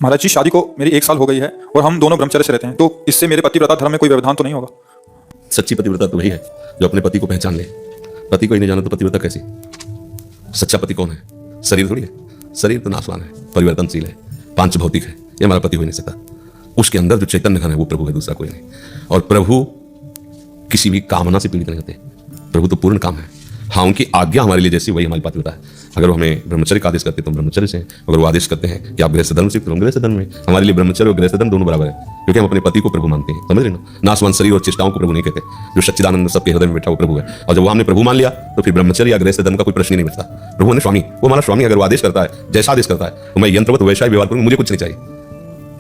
महाराज जी, शादी को मेरी 1 साल हो गई है और हम दोनों ब्रह्मचर्य से रहते हैं, तो इससे मेरे पतिव्रता धर्म में कोई व्यवधान तो नहीं होगा? सच्ची पतिव्रता तो वही है जो अपने पति को पहचान ले। पति को ही नहीं जाना तो पतिव्रता कैसी? सच्चा पति कौन है? शरीर थोड़ी है। शरीर तो नाशवान है, परिवर्तनशील है, पांच भौतिक है, ये हमारा पति हो ही नहीं सकता। उसके अंदर जो चैतन्य घन है वो प्रभु है, दूसरा कोई नहीं। और प्रभु किसी भी कामना से पीड़ित नहीं होते। प्रभु तो पूर्ण काम है। हाँ, उनकी आज्ञा हमारे लिए जैसी वही हमारी पतिव्रता है। अगर वो हमें ब्रह्मचर्य का आदेश करते हैं तो हम ब्रह्मचर्य से हैं। अगर वो आदेश करते हैं कि आप गृहस्थ धर्म से, तो हम गृहस्थ धर्म में। हमारे लिए ब्रह्मचर्य और गृहस्थ धर्म दोनों बराबर है, क्योंकि हम अपने पति को प्रभु मानते हैं। समझ रहे ना? नाशवान शरीर और चेष्टाओं को प्रभु नहीं कहते। जो सच्चिदानंद सबके हृदय में बैठा वो प्रभु है। और जब वो हमने प्रभु मान लिया तो फिर ब्रह्मचर्य या गृहस्थ धर्म का कोई प्रश्न ही नहीं बचता। प्रभु ने स्वामी, वो हमारा स्वामी। अगर वो आदेश करता है, जैसा आदेश करता है, तो मैं यंत्रवत वैसा ही व्यवहार करूँ। मुझे कुछ नहीं चाहिए,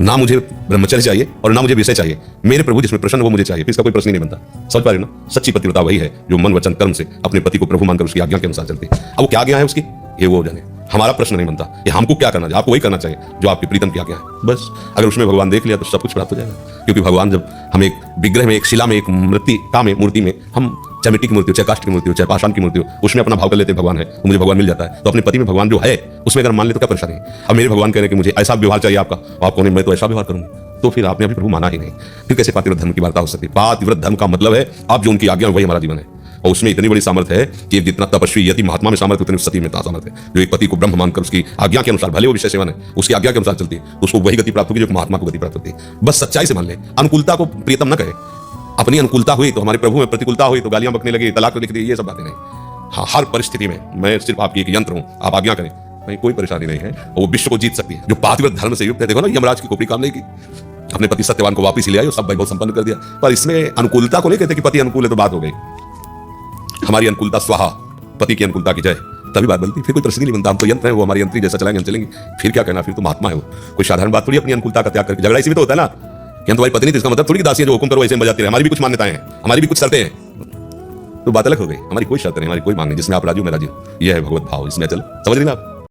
ना मुझे ब्रह्मचर्य चाहिए और ना मुझे विषय चाहिए। मेरे प्रभु जिसमें प्रसन्न वो मुझे चाहिए, फिर इसका कोई प्रश्न ही नहीं बनता। समझ पा रहे ना? सच्ची पतिव्रता वही है जो मन वचन कर्म से अपने पति को प्रभु मानकर उसकी आज्ञा के अनुसार चलती है। अब वो क्या आज्ञा है उसकी, ये वो जाने। हमारा प्रश्न नहीं बनता कि हमको क्या करना चाहिए। आपको वही करना चाहिए जो आपकी प्रीतम की आज्ञा है। बस अगर उसमें भगवान देख लिया तो सब कुछ प्राप्त हो जाएगा। क्योंकि भगवान जब हम एक विग्रह में, एक शिला में, एक मृत्तिका में, मूर्ति में, हम चाहे मिट्टी की मूर्ति हो, चाहे काष्ठ की मूर्ति हो, चाहे पाषाण की मूर्ति हो, उसमें अपना भाव कर लेते हैं भगवान है तो मुझे भगवान मिल जाता है। तो अपने पति में भगवान जो है उसमें अगर मान ले तो क्या परेशानी है? अब मेरे भगवान कह रहे हैं कि मुझे ऐसा व्यवहार चाहिए आपका, आप कौन? मैं तो ऐसा व्यवहार करूंगा। तो फिर आपने अभी प्रभु माना ही नहीं। फिर कैसे पातिव्रत धर्म की वार्ता हो सकती है? पातिव्रत धर्म का मतलब है आप जो उनकी आज्ञा वही हमारा जीवन है। और उसमें इतनी बड़ी सामर्थ्य है कि जितना तपस्वी यति महात्मा में सामर्थ्य, उतनी सती में सामर्थ्य है। जो एक पति को ब्रह्म मानकर उसकी आज्ञा के अनुसार, भले वो विषय सेवन है, उसकी आज्ञा के अनुसार चलती है, तो उसको वही गति प्राप्त होगी जो महात्मा को गति प्राप्त होती है। बस सच्चाई से मान ले। अनुकूलता को प्रियतम न कहे। अपनी अनुकूलता हुई तो हमारे प्रभु में प्रतिकूलता हुई तो गालियां बकने लगी, तलाक लिख दी, ये सब बातें नहीं। हाँ, हर परिस्थिति में मैं सिर्फ आपकी एक यंत्र हूं, आप आज्ञा करें, नहीं कोई परेशानी नहीं है। और वो विश्व को जीत सकती है जो पातिव्रत धर्म से युक्त है। देखो ना, यमराज की खोपड़ी काम नहीं की, अपने पति सत्यवान को वापिस ले आई और सब वैभव संपन्न कर दिया। पर इसमें अनुकूलता को नहीं कहते कि पति अनुकूल है तो बात हो गई। हमारी अनुकूलता स्वाहा, पति की अनुकूलता की जय, तभी बात बनती। फिर कोई प्रश्न नहीं बनता। हम तो यंत्र है, वो हमारी यंत्री जैसा चलाएंगे हम चलेंगे। फिर क्या कहना? फिर तो महात्मा है वो। कोई साधारण बात थोड़ी अपनी अनुकूलता का त्याग करके। झगड़ा इसी में तो होता है ना कि हम तुम्हारी पत्नी थी, इसका मतलब थोड़ी दासी है जो हुक्म करो ऐसे में बजाती रहे। हमारी भी कुछ मान्यताएं हैं, हमारी भी कुछ शर्तें हैं। तो बात अलग हो गई। हमारी कोई शर्त नहीं, हमारी कोई मांग नहीं। जिसमें आप राजी हो मैं राजी हूं। यह है भगवत भाव। इसमें चल समझ रही ना आप?